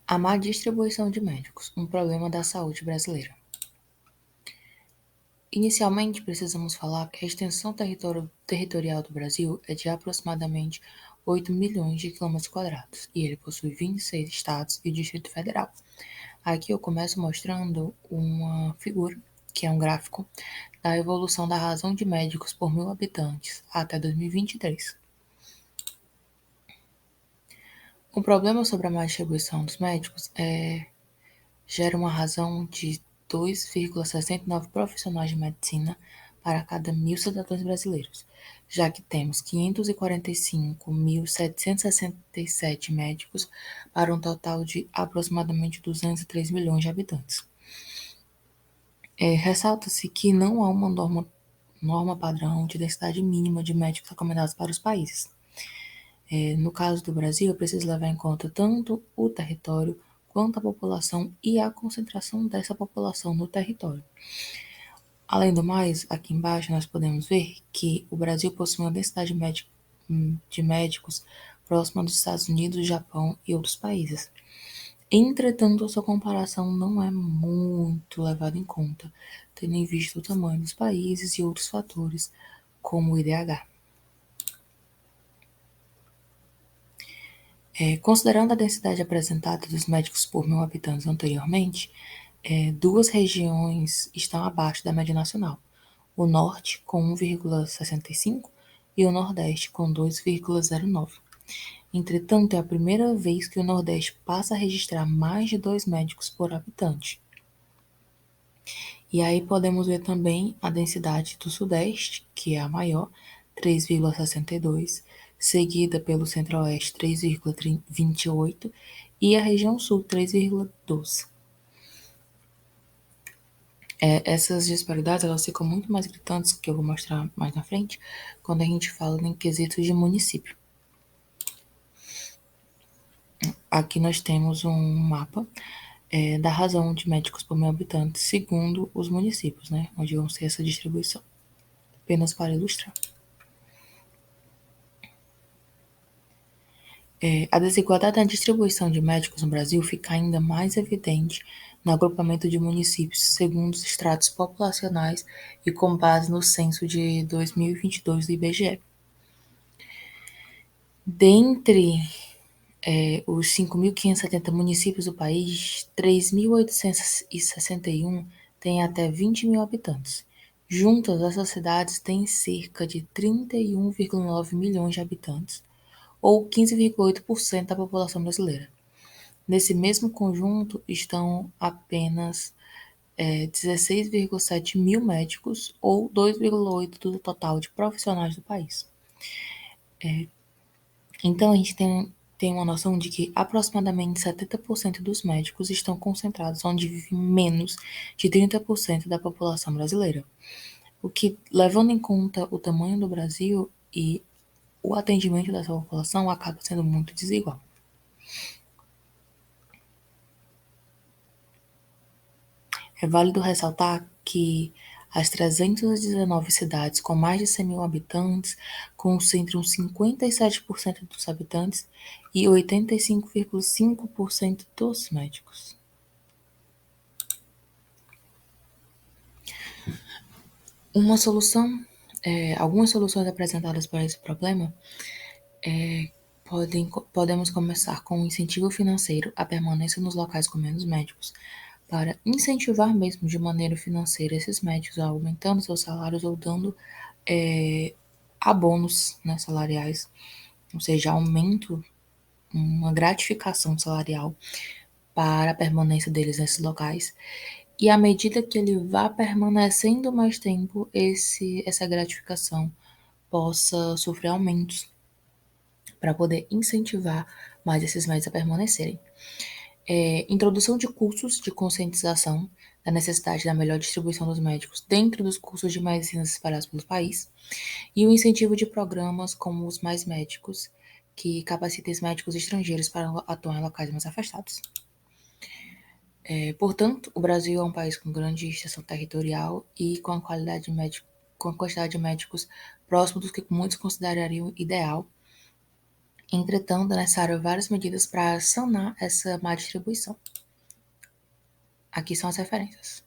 A má distribuição de médicos, um problema da saúde brasileira. Inicialmente, precisamos falar que a extensão territorial do Brasil é de aproximadamente 8 milhões de quilômetros quadrados, e ele possui 26 estados e Distrito Federal. Aqui eu começo mostrando uma figura, que é um gráfico, da evolução da razão de médicos por 1.000 habitantes até 2023. O problema sobre a má distribuição dos médicos gera uma razão de 2,69 profissionais de medicina para cada 1.000 cidadãos brasileiros, já que temos 545.767 médicos para um total de aproximadamente 203 milhões de habitantes. Ressalta-se que não há uma norma padrão de densidade mínima de médicos recomendados para os países. No caso do Brasil, é preciso levar em conta tanto o território quanto a população e a concentração dessa população no território. Além do mais, aqui embaixo nós podemos ver que o Brasil possui uma densidade de médicos próxima dos Estados Unidos, Japão e outros países. Entretanto, a sua comparação não é muito levada em conta, tendo em vista o tamanho dos países e outros fatores, como o IDH. Considerando a densidade apresentada dos médicos por 1.000 habitantes anteriormente, duas regiões estão abaixo da média nacional: o Norte, com 1,65, e o Nordeste, com 2,09. Entretanto, é a primeira vez que o Nordeste passa a registrar mais de 2 médicos por habitante. E aí podemos ver também a densidade do Sudeste, que é a maior, 3,62, seguida pelo Centro-Oeste, 3,28, e a região Sul, 3,12. Essas disparidades elas ficam muito mais gritantes, que eu vou mostrar mais na frente, quando a gente fala em quesitos de município. Aqui nós temos um mapa da razão de médicos por 1.000 habitantes, segundo os municípios, né, onde vão ser essa distribuição. Apenas para ilustrar. A desigualdade na distribuição de médicos no Brasil fica ainda mais evidente no agrupamento de municípios, segundo os estratos populacionais e com base no censo de 2022 do IBGE. Dentre os 5.570 municípios do país, 3.861 têm até 20 mil habitantes. Juntas, essas cidades têm cerca de 31,9 milhões de habitantes, ou 15,8% da população brasileira. Nesse mesmo conjunto estão apenas 16,7 mil médicos, ou 2,8% do total de profissionais do país. Então, a gente tem uma noção de que aproximadamente 70% dos médicos estão concentrados onde vive menos de 30% da população brasileira, o que, levando em conta o tamanho do Brasil e o atendimento dessa população, acaba sendo muito desigual. É válido ressaltar que as 319 cidades com mais de 100 mil habitantes concentram 57% dos habitantes e 85,5% dos médicos. Algumas soluções apresentadas para esse problema podemos começar com um incentivo financeiro à permanência nos locais com menos médicos, para incentivar mesmo de maneira financeira esses médicos, aumentando seus salários ou dando abonos, né, salariais, ou seja, aumento, uma gratificação salarial para a permanência deles nesses locais. E à medida que ele vá permanecendo mais tempo, essa gratificação possa sofrer aumentos para poder incentivar mais esses médicos a permanecerem. Introdução de cursos de conscientização da necessidade da melhor distribuição dos médicos dentro dos cursos de medicina espalhados pelo país, e o incentivo de programas como os Mais Médicos, que capacitem os médicos estrangeiros para atuar em locais mais afastados. Portanto, o Brasil é um país com grande extensão territorial e com a quantidade de médicos próximo dos que muitos considerariam ideal, Entretanto, é necessário várias medidas para sanar essa má distribuição. Aqui são as referências.